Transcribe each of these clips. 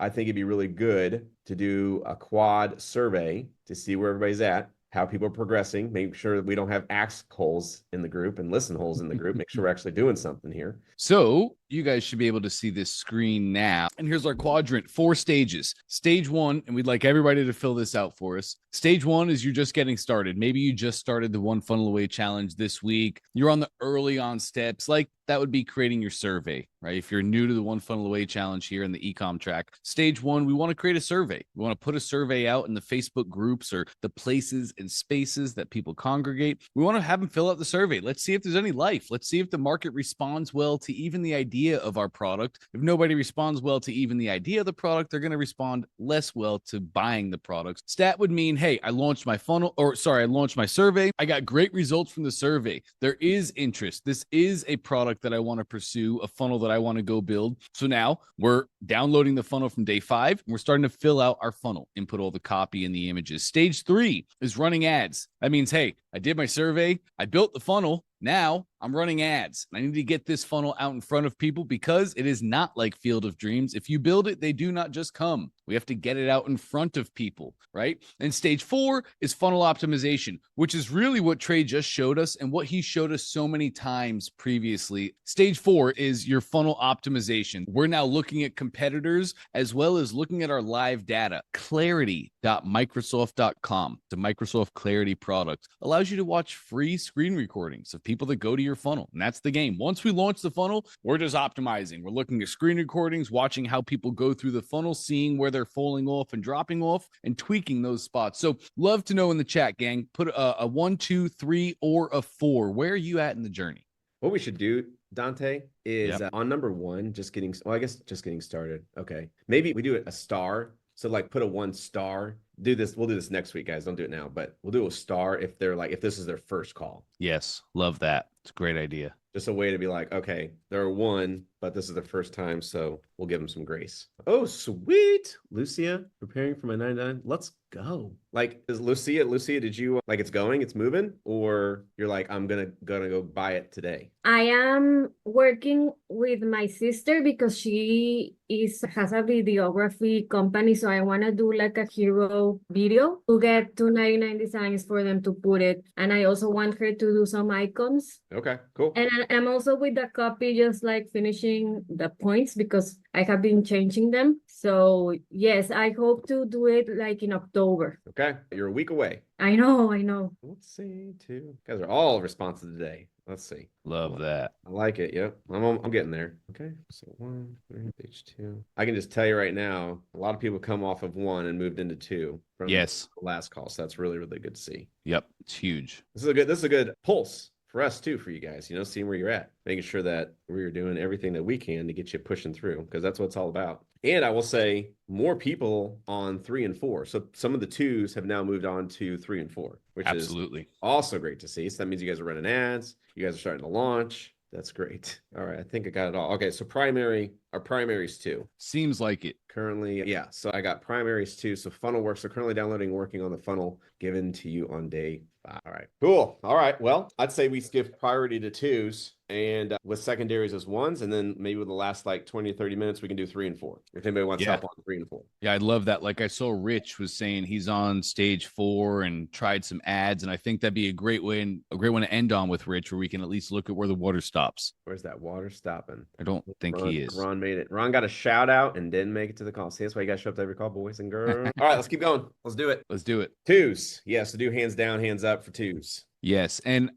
I think it'd be really good to do a quad survey to see where everybody's at, how people are progressing, make sure that we don't have axe holes in the group and listen holes in the group, make sure we're actually doing something here. So you guys should be able to see this screen now. And here's our quadrant, 4 stages. Stage 1, and we'd like everybody to fill this out for us. Stage 1 is you're just getting started. Maybe you just started the One Funnel Away challenge this week. You're on the early on steps. Like that would be creating your survey, right? If you're new to the One Funnel Away challenge here in the ecom track, stage 1, we want to create a survey. We want to put a survey out in the Facebook groups or the places and spaces that people congregate. We want to have them fill out the survey. Let's see if there's any life. Let's see if the market responds well to even the idea of our product. If nobody responds well to even the idea of the product, they're going to respond less well to buying the product. Stat would mean, hey, I launched my survey. I got great results from the survey. There is interest. This is a product that I want to pursue, a funnel that I want to go build. So now we're downloading the funnel from day 5. And we're starting to fill out our funnel, input all the copy and the images. Stage 3 is running ads. That means, hey, I did my survey. I built the funnel. Now I'm running ads. I need to get this funnel out in front of people because it is not like Field of Dreams. If you build it, they do not just come. We have to get it out in front of people, right? And stage 4 is funnel optimization, which is really what Trey just showed us and what he showed us so many times previously. Stage 4 is your funnel optimization. We're now looking at competitors as well as looking at our live data. Clarity.microsoft.com, the Microsoft Clarity product, allows you to watch free screen recordings of people that go to your funnel. And that's the game. Once we launch the funnel, we're just optimizing. We're looking at screen recordings, watching how people go through the funnel, seeing where they're falling off and dropping off and tweaking those spots. So love to know in the chat, gang, put a 1, 2, 3, or a 4. Where are you at in the journey? What we should do, Dante, is on number 1, just getting started. Okay. Maybe we do it a star. So like put a 1 star. Do this. We'll do this next week, guys. Don't do it now, but we'll do a star if this is their first call. Yes. Love that. It's a great idea. Just a way to be like, okay, they're 1, but this is the first time, so we'll give them some grace. Oh, sweet. Lucia, preparing for my 99. Let's go. Like, is Lucia, did you like it's moving, or you're like, I'm gonna go buy it today? I am working with my sister because she has a videography company, so I want to do like a hero video to get 299 designs for them to put it, and I also want her to do some icons. Okay, cool. And I'm also with the copy, just like finishing the points because I have been changing them. So yes, I hope to do it like in October. Okay, you're a week away. I know. Let's see, 2. You guys are all responsive today. Let's see. Love that. I like it. Yep. I'm getting there. Okay. So 1, 3, page 2. I can just tell you right now, a lot of people come off of 1 and moved into 2 from the last call. So that's really, really good to see. Yep. It's huge. This is a good pulse for us too, for you guys, seeing where you're at, making sure that we're doing everything that we can to get you pushing through, because that's what it's all about. And I will say more people on 3 and 4. So some of the 2s have now moved on to 3 and 4, which is also great to see. So that means you guys are running ads. You guys are starting to launch. That's great. All right. I think I got it all. Okay. So our primaries 2. Seems like it. Currently, yeah. So I got primaries 2. So funnel works. So currently downloading, working on the funnel given to you on day 5. All right. Cool. All right. Well, I'd say we give priority to 2s and with secondaries as 1s. And then maybe with the last like 20 or 30 minutes, we can do 3 and 4. If anybody wants to hop on 3 and 4. Yeah, I love that. Like I saw Rich was saying he's on stage 4 and tried some ads. And I think that'd be a great one to end on with Rich, where we can at least look at where the water stops. Where's that water stopping? I don't think he is. Ron made it. Ron got a shout out and didn't make it to the call. See, that's why you guys show up to every call, boys and girls. All right, let's keep going. Let's do it. 2s. Yeah, so do hands down, hands up for 2s. Yes. And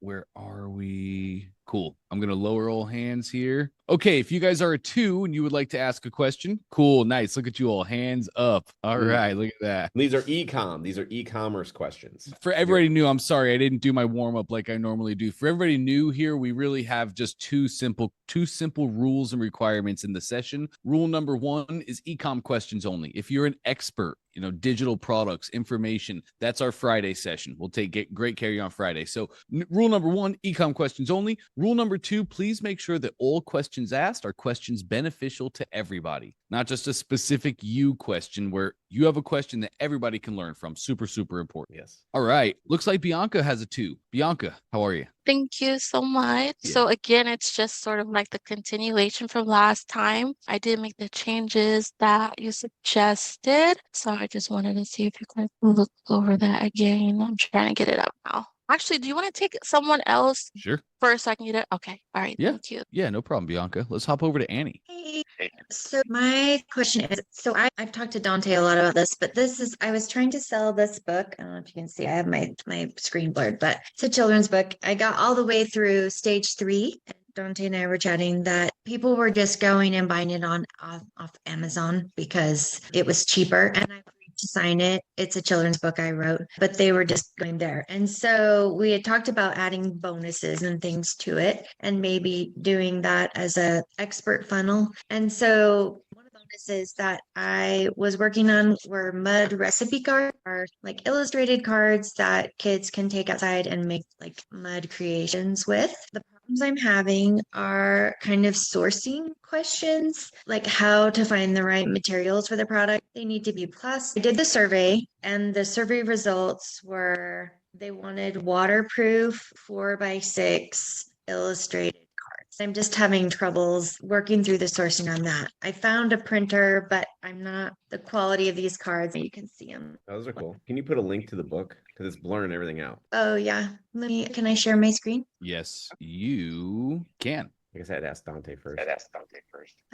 where are we? Cool. I'm going to lower all hands here. Okay. If you guys are a 2 and you would like to ask a question, cool. Nice. Look at you all. Hands up. All right. Look at that. These are e-commerce questions. For everybody new, I'm sorry, I didn't do my warm up like I normally do. For everybody new here, we really have just two simple rules and requirements in the session. Rule number 1 is e-com questions only. If you're an expert, digital products, information, that's our Friday session. We'll take great care of you on Friday. So rule number 1, e-com questions only. Rule number 2, please make sure that all questions asked are questions beneficial to everybody, not just a specific you question where you have a question that everybody can learn from. Super, super important. Yes. All right. Looks like Bianca has a 2. Bianca, how are you? Thank you so much. Yeah. So again, it's just sort of like the continuation from last time. I did make the changes that you suggested. So I just wanted to see if you could look over that again. I'm trying to get it up now. Actually, do you want to take someone else Sure. first so I can get it? Okay. All right. Yeah. Thank you. Yeah, no problem, Bianca. Let's hop over to Annie. Hey, so my question is, so I've talked to Dante a lot about this, but I was trying to sell this book. I don't know if you can see, I have my screen blurred, but it's a children's book. I got all the way through stage 3. Dante and I were chatting that people were just going and buying it off Amazon because it was cheaper, and I agreed to sign it. It's a children's book I wrote, but they were just going there. And so we had talked about adding bonuses and things to it and maybe doing that as a expert funnel. And so one of the bonuses that I was working on were mud recipe cards, or like illustrated cards that kids can take outside and make like mud creations with. The problems I'm having are kind of sourcing questions, like how to find the right materials for the product. They need to be plus. I did the survey, and the survey results were they wanted waterproof 4x6 illustrated cards. I'm just having troubles working through the sourcing on that. I found a printer, but I'm not the quality of these cards. You can see them. Those are cool. Can you put a link to the book? Because it's blurring everything out. Oh yeah. Can I share my screen? Yes, you can. I guess I had to ask Dante first.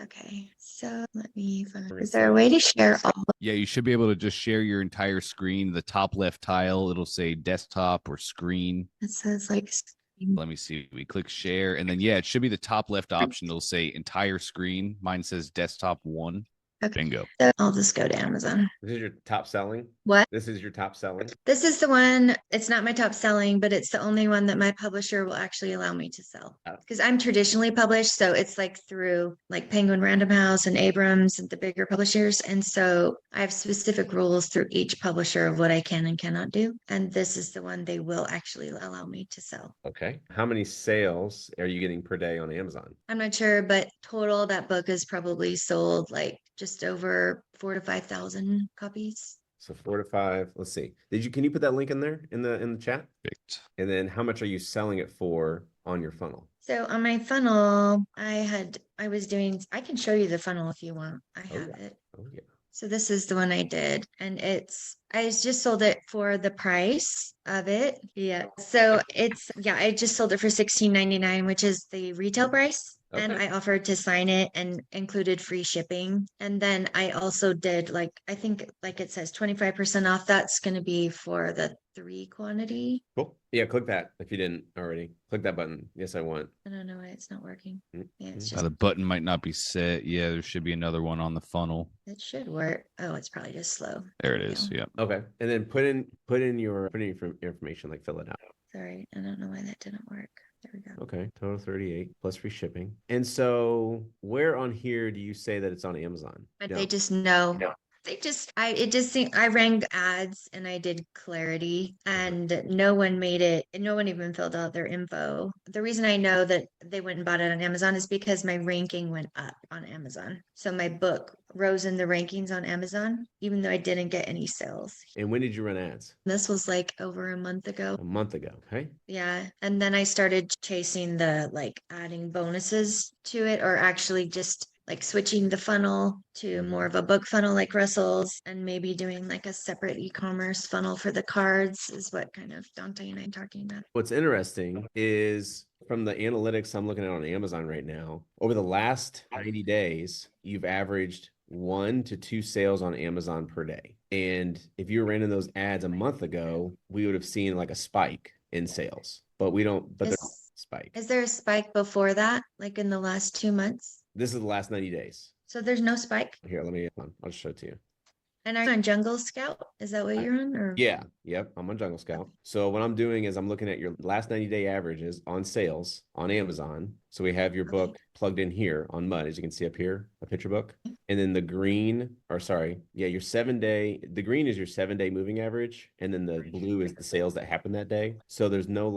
Okay. So let me find. Is there a way to share all? Yeah, you should be able to just share your entire screen. The top left tile, it'll say desktop or screen. It says like Let me see. We click share, and then yeah, it should be the top left option. It'll say entire screen. Mine says desktop 1. Okay. Bingo. So I'll just go to Amazon. This is your top selling? What? This is your top selling? This is the one, it's not my top selling, but it's the only one that my publisher will actually allow me to sell. Oh. Because I'm traditionally published, so it's like through like Penguin Random House and Abrams and the bigger publishers. And so I have specific rules through each publisher of what I can and cannot do. And this is the one they will actually allow me to sell. Okay. How many sales are you getting per day on Amazon? I'm not sure, but total that book is probably sold like just over 4,000 to 5,000 copies. So 4 to 5. Let's see. Can you put that link in there in the chat? Perfect. And then how much are you selling it for on your funnel? So on my funnel, I can show you the funnel if you want. I have it. Oh yeah. So this is the one I did, and I just sold it for the price of it. Yeah. So I just sold it for $16.99, which is the retail price. And Okay. I offered to sign it and included free shipping. And then I also did I think like it says 25% off. That's going to be for the 3 quantity. Cool. Yeah, click that if you didn't already. Click that button. Yes, I want. I don't know why it's not working. Mm, Yeah, it's The just, button might not be set. Yeah, there should be another one on the funnel. it should work. Oh, it's probably just slow. There it we is. go. Yeah. Okay. And then put in your information, like fill it out. Sorry, I don't know why that didn't work. There we go. Okay. Total 38 plus free shipping. And so where on here do you say that it's on Amazon? But No. they just know. I ran ads and I did clarity, and no one even filled out their info. The reason I know that they went and bought it on Amazon is because my ranking went up on Amazon. So my book rose in the rankings on Amazon, even though I didn't get any sales. And when did you run ads? This was like over a month ago. A month ago. Okay. Yeah. And then I started chasing the adding bonuses to it, or actually just like switching the funnel to more of a book funnel like Russell's, and maybe doing like a separate e-commerce funnel for the cards is what kind of Dante and I are talking about. What's interesting is from the analytics I'm looking at on Amazon right now, over the last 90 days, you've averaged 1 to 2 sales on Amazon per day. And if you were running those ads a month ago, we would have seen like a spike in sales, but we don't, but there's no spike. Is there a spike before that, like in the last 2 months? This is the last 90 days. So there's no spike? Here, I'll just show it to you. And are you on Jungle Scout? Is that what you're on? Or Yeah. Yep. I'm on Jungle Scout. So what I'm doing is I'm looking at your last 90-day averages on sales on Amazon. So we have your book plugged in here on Mud, as you can see up here, a picture book. And then the green, your 7-day, the green is your 7-day moving average. And then the blue is the sales that happened that day. So there's no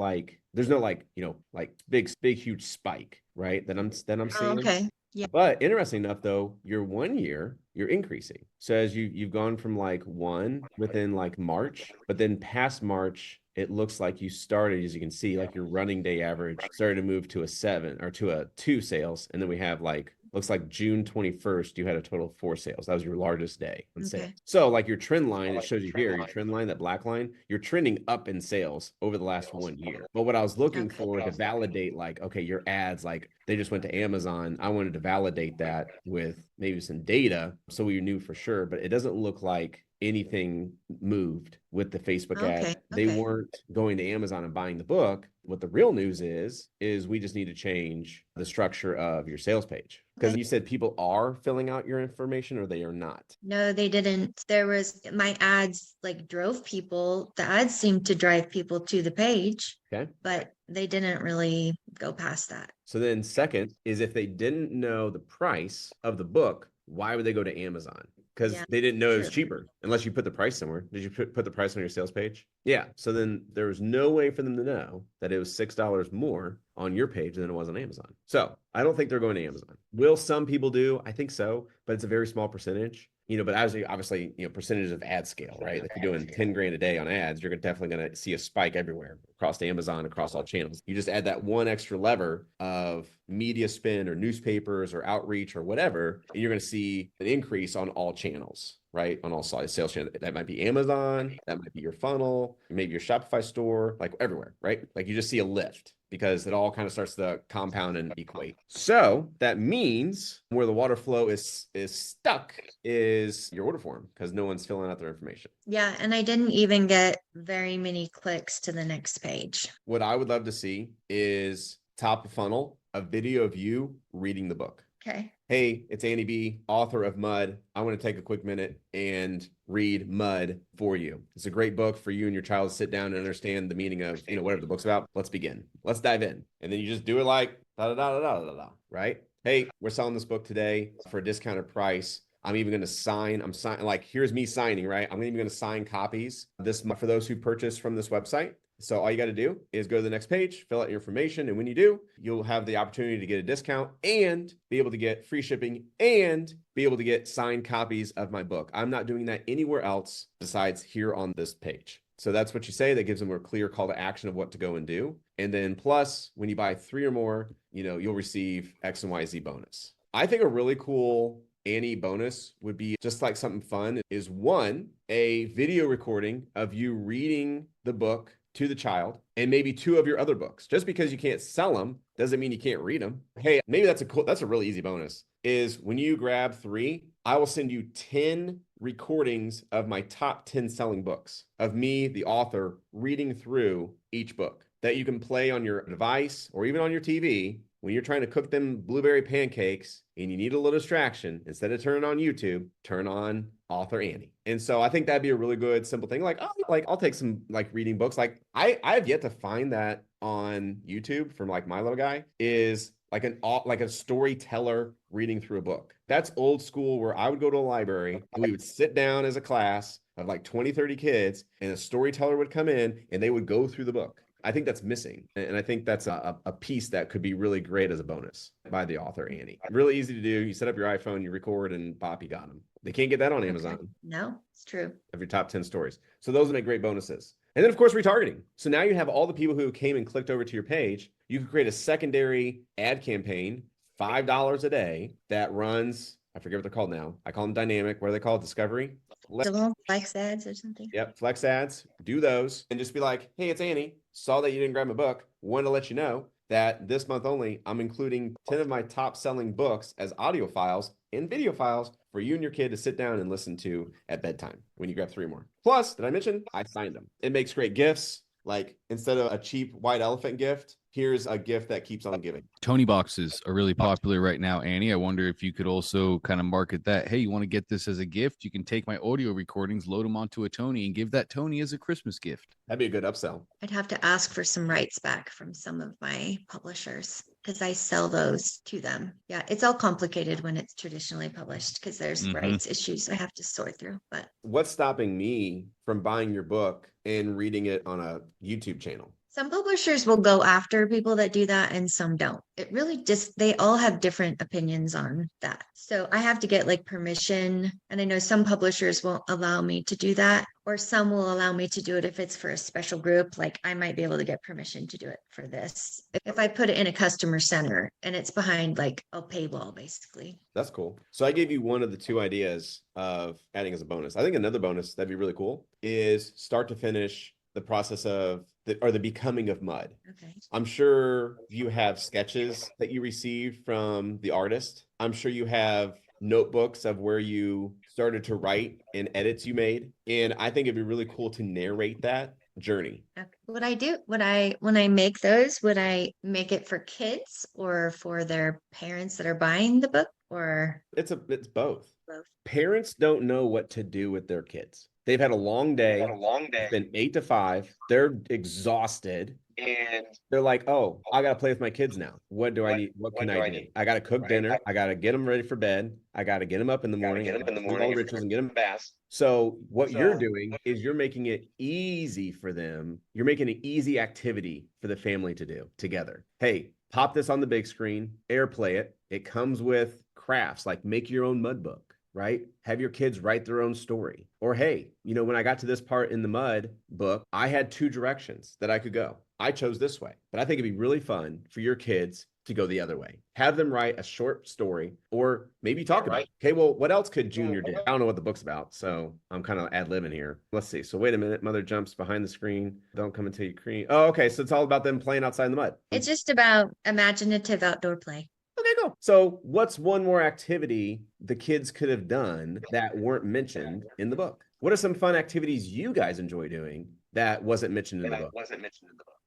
There's no like, like big, huge spike, right? That I'm Oh, seeing. okay. Yeah. But interesting enough, though, your 1 year, you're increasing. So as you've gone from like 1 within like March, but then past March, it looks like you started, as you can see, like your running day average started to move to a 7 or to a 2 sales. And then we have like, looks like June 21st, you had a total of 4 sales. That was your largest day in sales. Okay. So like your trend line, it shows you here, your trend line, that black line, you're trending up in sales over the last 1 year. But what I was looking for to validate, like, okay, your ads, like they just went to Amazon. I wanted to validate that with maybe some data so we knew for sure, but it doesn't look like anything moved with the Facebook ad. They weren't going to Amazon and buying the book. What the real news is we just need to change the structure of your sales page. Because you said people are filling out your information or they are not. No, they didn't. There was my ads like drove people. The ads seemed to drive people to the page. Okay. But they didn't really go past that. So then second is if they didn't know the price of the book, why would they go to Amazon? Because they didn't know it was cheaper unless you put the price somewhere. Did you put the price on your sales page? Yeah. So then there was no way for them to know that it was $6 more on your page than it was on Amazon. So I don't think they're going to Amazon. Will some people do? I think so, but it's a very small percentage. But obviously, percentage of ad scale, right? If you're doing 10 grand a day on ads, you're definitely going to see a spike everywhere across Amazon, across all channels. You just add that one extra lever of media spend or newspapers or outreach or whatever, and you're going to see an increase on all channels, right? On all sales channels. That might be Amazon, that might be your funnel, maybe your Shopify store, like everywhere, right? Like you just see a lift because it all kind of starts to compound and equate. So that means where the water flow is stuck is your order form because no one's filling out their information. Yeah, and I didn't even get very many clicks to the next page. What I would love to see is top of funnel, a video of you reading the book. Okay. Hey, it's Annie B, author of Mud. I want to take a quick minute and read Mud for you. It's a great book for you and your child to sit down and understand the meaning of, whatever the book's about. Let's begin. Let's dive in. And then you just do it like da-da-da-da-da-da-da, right? Hey, we're selling this book today for a discounted price. I'm even going to sign, like, here's me signing, right? I'm even going to sign copies this month for those who purchase from this website. So all you got to do is go to the next page, fill out your information. And when you do, you'll have the opportunity to get a discount and be able to get free shipping and be able to get signed copies of my book. I'm not doing that anywhere else besides here on this page. So that's what you say. That gives them a clear call to action of what to go and do. And then plus, when you buy 3 or more, you'll receive X and Y, Z bonus. I think a really cool Annie bonus would be just like something fun is 1, a video recording of you reading the book to the child and maybe 2 of your other books. Just because you can't sell them doesn't mean you can't read them. Hey, maybe that's a really easy bonus is when you grab 3, I will send you 10 recordings of my top 10 selling books of me, the author, reading through each book that you can play on your device or even on your TV when you're trying to cook them blueberry pancakes and you need a little distraction. Instead of turning on YouTube, turn on author Annie. And so I think that'd be a really good, simple thing. Like, I'll take some reading books. Like I've yet to find that on YouTube from my little guy is like a storyteller reading through a book. That's old school where I would go to a library and we would sit down as a class of 20, 30 kids and a storyteller would come in and they would go through the book. I think that's missing. And I think that's a piece that could be really great as a bonus by the author, Annie. Really easy to do. You set up your iPhone, you record, and bop, you got them. They can't get that on Amazon. Okay. No, it's true. Of your top 10 stories. So those would make great bonuses. And then, of course, retargeting. So now you have all the people who came and clicked over to your page. You can create a secondary ad campaign, $5 a day, that runs, I forget what they're called now. I call them dynamic. What are they called? Discovery? The little flex ads or something. Yep, flex ads. Do those and just be like, hey, it's Annie. Saw that you didn't grab my book. Wanted to let you know that this month only, I'm including 10 of my top selling books as audio files and video files for you and your kid to sit down and listen to at bedtime when you grab 3 more. Plus, did I mention I signed them? It makes great gifts. Like instead of a cheap white elephant gift, here's a gift that keeps on giving. Tony boxes are really popular right now, Annie. I wonder if you could also kind of market that. Hey, you want to get this as a gift? You can take my audio recordings, load them onto a Tony, and give that Tony as a Christmas gift. That'd be a good upsell. I'd have to ask for some rights back from some of my publishers because I sell those to them. Yeah, it's all complicated when it's traditionally published because there's rights issues I have to sort through. But what's stopping me from buying your book and reading it on a YouTube channel? Some publishers will go after people that do that and some don't. It really just, they all have different opinions on that. So I have to get like permission. And I know some publishers won't allow me to do that, or some will allow me to do it if it's for a special group. Like I might be able to get permission to do it for this. If I put it in a customer center and it's behind like a paywall, basically. That's cool. So I gave you one of the two ideas of adding as a bonus. I think another bonus that'd be really cool is start to finish the process of the becoming of mud. Okay. I'm sure you have sketches that you received from the artist. I'm sure you have notebooks of where you started to write and edits you made. And I think it'd be really cool to narrate that journey. Okay. What I do, when I make those, would I make it for kids or for their parents that are buying the book, or It's both. both? Parents don't know what to do with their kids. They've had a long day. It's been 8 to 5. They're exhausted. And they're like, oh, I got to play with my kids now. What do I need? What can I do? I got to cook dinner. I got to get them ready for bed. I got to get them up in the morning. Do all the rituals and get them fast. So what you're doing is you're making it easy for them. You're making an easy activity for the family to do together. Hey, pop this on the big screen, airplay it. It comes with crafts like make your own mud book. Right? Have your kids write their own story. Or, hey, when I got to this part in the mud book, I had 2 directions that I could go. I chose this way, but I think it'd be really fun for your kids to go the other way. Have them write a short story, or maybe talk about, okay, well, what else could Junior do? I don't know what the book's about, so I'm kind of ad-libbing here. Let's see. So wait a minute. Mother jumps behind the screen. Don't come until you cream. Oh, okay. So it's all about them playing outside in the mud. It's just about imaginative outdoor play. Okay, cool. So what's one more activity the kids could have done that weren't mentioned in the book? What are some fun activities you guys enjoy doing that wasn't mentioned in the book?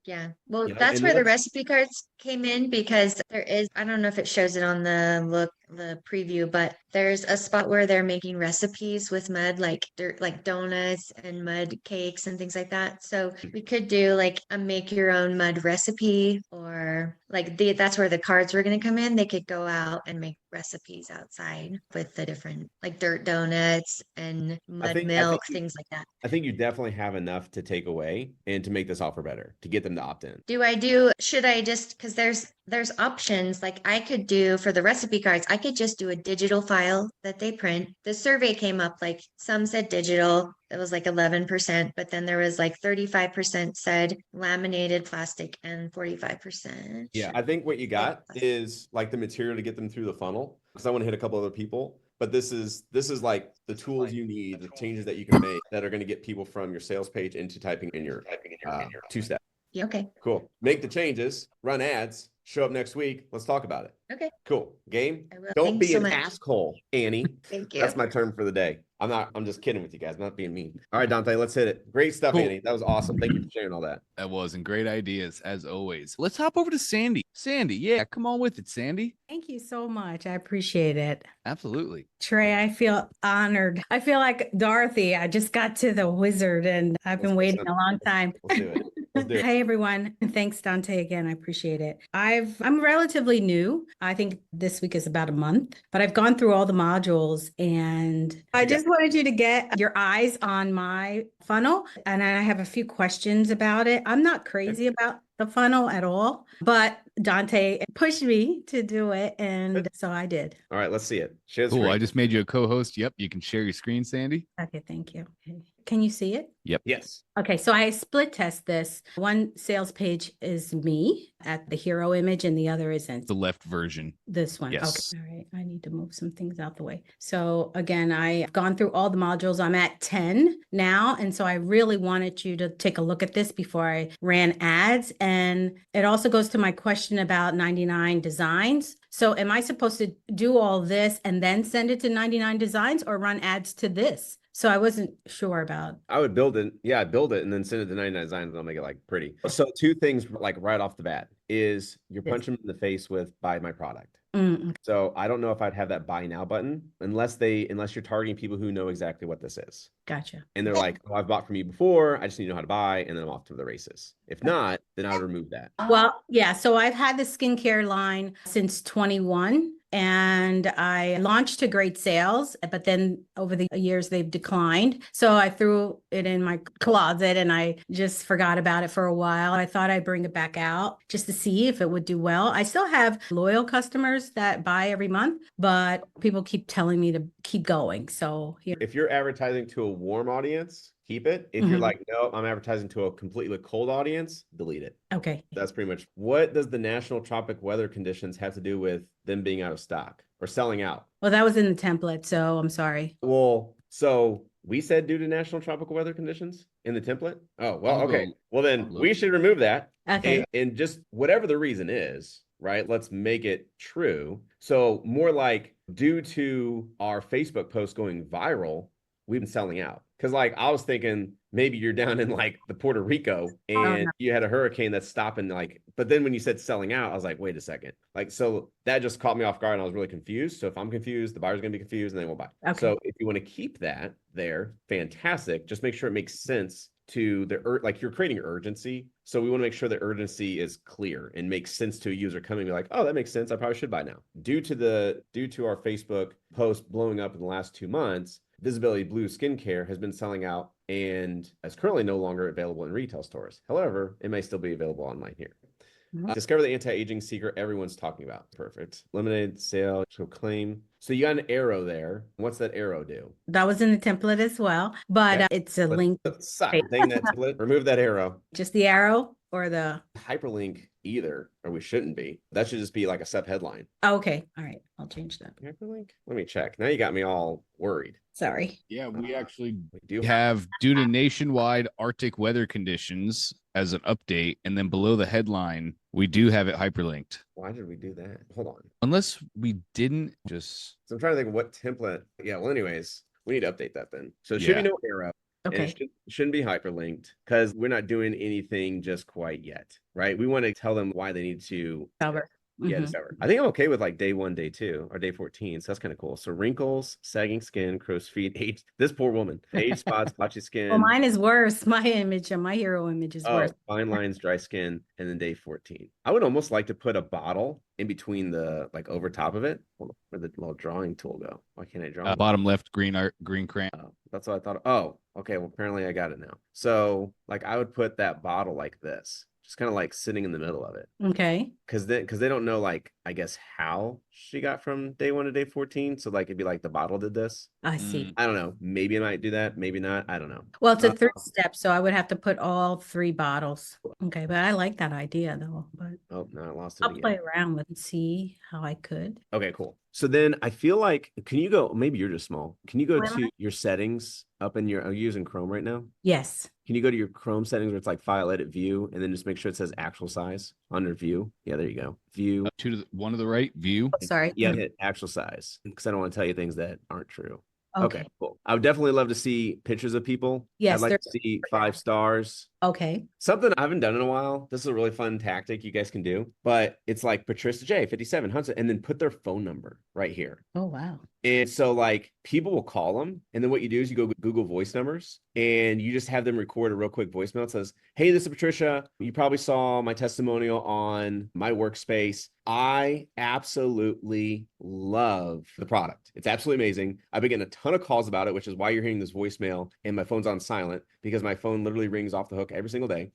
Yeah. Well, You know, that's and where the let's- recipe cards came in, because there is, I don't know if it shows it on the preview, but there's a spot where they're making recipes with mud, like donuts and mud cakes and things like that. So we could do like a make your own mud recipe, or like that's where the cards were going to come in. They could go out and make recipes outside with the different like dirt donuts and mud milk, things like that. I think you definitely have enough to take away and to make this offer better, to get them to opt in. Should I just, because there's options, like I could do for the recipe cards, I could just do a digital file that they print. The survey came up, like some said digital, it was like 11%, but then there was like 35% said laminated plastic and 45%. Yeah, I think what you got is like the material to get them through the funnel, because I want to hit a couple other people. But this is like the tools you need, the changes that you can make that are going to get people from your sales page into typing in your 2-step. Yeah, okay. Cool. Make the changes, run ads, show up next week. Let's talk about it. Okay. Cool. Game. I will. Don't Thanks be so an much. asshole, Annie. Thank you. That's my term for the day. I'm just kidding with you guys. I'm not being mean. All right, Dante, let's hit it. Great stuff, Cool. Annie. That was awesome. Thank you for sharing all that. That wasn't great ideas as always. Let's hop over to Sandy. Sandy, yeah, come on with it, Sandy. Thank you so much. I appreciate it. Absolutely. Trey, I feel honored. I feel like Dorothy. I just got to the wizard and I've been waiting a long time. Let's do it. Let's do it. Hey everyone. Thanks, Dante, again. I appreciate it. I'm relatively new. I think this week is about a month, but I've gone through all the modules and I just wanted you to get your eyes on my funnel. And I have a few questions about it. I'm not crazy about the funnel at all, but Dante pushed me to do it. And so I did. All right, let's see it. Share the Cool. screen. I just made you a co-host. Yep. You can share your screen, Sandy. Okay, thank you. Okay. Can you see it? Yep. Yes. Okay, so I split test this. One sales page is me at the hero image and the other isn't. The left version. This one. Yes. Okay. All right. I need to move some things out the way. So again, I've gone through all the modules. I'm at 10 now. And so I really wanted you to take a look at this before I ran ads. And it also goes to my question about 99 designs. So am I supposed to do all this and then send it to 99 designs or run ads to this? So I wasn't sure about. I would build it. Yeah, build it and then send it to 99 designs and I'll make it like pretty. So 2 things like right off the bat is you're Yes. punching them in the face with buy my product. Mm, So I don't know if I'd have that buy now button unless you're targeting people who know exactly what this is. gotcha. And they're like, oh, I've bought from you before. I just need to know how to buy. And then I'm off to the races. If not, then I would remove that. Well, yeah. So I've had the skincare line since 21. and I launched to great sales, but then over the years they've declined. So I threw it in my closet and I just forgot about it for a while. I thought I'd bring it back out just to see if it would do well. I still have loyal customers that buy every month, but people keep telling me to keep going. So here. If you're advertising to a warm audience, keep it. If you're like, no, I'm advertising to a completely cold audience, delete it. Okay. That's pretty much. What does the national tropic weather conditions have to do with them being out of stock or selling out? Well, that was in the template, so I'm sorry. Well, so we said due to national tropical weather conditions in the template. Oh, well, okay. Well, then we should remove that. Okay. And just whatever the reason is, right? Let's make it true. So more like due to our Facebook post going viral, we've been selling out. Because like I was thinking maybe you're down in like the Puerto Rico and you had a hurricane that's stopping like, but then when you said selling out, I was like, wait a second. Like, so that just caught me off guard and I was really confused. So if I'm confused, the buyer's going to be confused and they won't buy. Okay. So if you want to keep that there, fantastic. Just make sure it makes sense to the like you're creating urgency. So we want to make sure the urgency is clear and makes sense to a user coming and be like, oh, that makes sense. I probably should buy now. Due to our Facebook post blowing up in the last 2 months, Visibility Blue skincare has been selling out and is currently no longer available in retail stores. However, it may still be available online here. Discover the anti-aging secret everyone's talking about. Perfect. Limited sale, show claim. So you got an arrow there. What's that arrow do? That was in the template as well, but it's a link. Thing that template. Remove that arrow. Just the arrow or the hyperlink either, or we shouldn't be. That should just be like a sub headline. Okay. All right. I'll change that. Hyperlink? Let me check. Now you got me all worried. Sorry. Yeah, we actually do have due to nationwide Arctic weather conditions as an update. And then below the headline, we do have it hyperlinked. Why did we do that? Hold on. Unless we didn't just. So I'm trying to think of what template. Yeah. Well, anyways, we need to update that then. So it should be no arrow. Okay. And it shouldn't be hyperlinked because we're not doing anything just quite yet, right? We want to tell them why they need to Discover. Yeah, discover. I think I'm okay with like day 1, day 2, or day 14. So that's kind of cool. So wrinkles, sagging skin, crow's feet, age. This poor woman, age spots, patchy skin. Well, mine is worse. My image and my hero image is worse. Fine lines, dry skin, and then day 14. I would almost like to put a bottle in between the like over top of it. Hold on, where'd the little drawing tool go? Why can't I draw? Bottom left, green crayon. That's what I thought. Oh, okay. Well, apparently I got it now. So like I would put that bottle like this. Just kind of like sitting in the middle of it. Okay. Because they don't know, like, I guess how she got from day 1 to day 14. So like it'd be like the bottle did this. I see. I don't know. Maybe I might do that. Maybe not. I don't know. Well, it's a 3-step, so I would have to put all 3 bottles. Okay, but I like that idea though. But oh no, I lost it. I'll play around with and see how I could. Okay, cool. So then I feel like, can you go, maybe you're just small. Can you go to your settings up in are you using Chrome right now? Yes. Can you go to your Chrome settings where it's like file, edit, view, and then just make sure it says actual size under view? Yeah, there you go. View. One to the right, view. Oh, sorry. Yeah, hit actual size because I don't want to tell you things that aren't true. Okay, cool. I would definitely love to see pictures of people. Yes, I'd like to see 5 stars. Okay. Something I haven't done in a while. This is a really fun tactic you guys can do, but it's like Patricia J, 57, Hunter, and then put their phone number right here. Oh, wow. And so like people will call them. And then what you do is you go Google voice numbers and you just have them record a real quick voicemail. It says, hey, this is Patricia. You probably saw my testimonial on my workspace. I absolutely love the product. It's absolutely amazing. I've been getting a ton of calls about it, which is why you're hearing this voicemail and my phone's on silent because my phone literally rings off the hook every single day.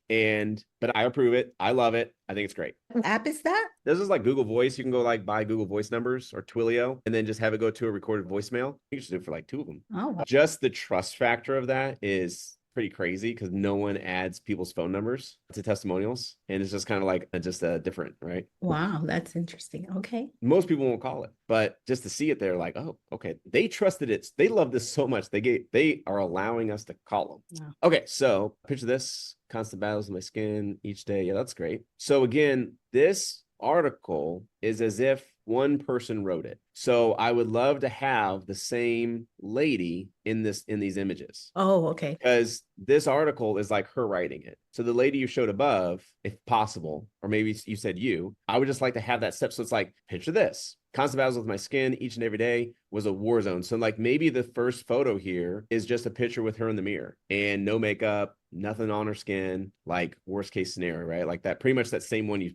But I approve it. I love it. I think it's great. What app is that? This is like Google Voice. You can go like buy Google Voice numbers or Twilio and then just have it go to a recorded voicemail. You can just do it for like 2 of them. Oh, wow. Just the trust factor of that is pretty crazy because no one adds people's phone numbers to testimonials. And it's just kind of like just a different, right? Wow, that's interesting. Okay. Most people won't call it, but just to see it, they're like, oh, okay. They trusted it. They love this so much. They are allowing us to call them. Wow. Okay. So picture this, constant battles with my skin each day. Yeah, that's great. So again, this article is as if one person wrote it. So I would love to have the same lady in these images. Oh, okay. Because this article is like her writing it. So the lady you showed above, if possible, or maybe you said I would just like to have that step. So it's like, picture this. Constant battles with my skin each and every day was a war zone. So like maybe the first photo here is just a picture with her in the mirror and no makeup, nothing on her skin, like worst case scenario, right? Like that, pretty much that same one you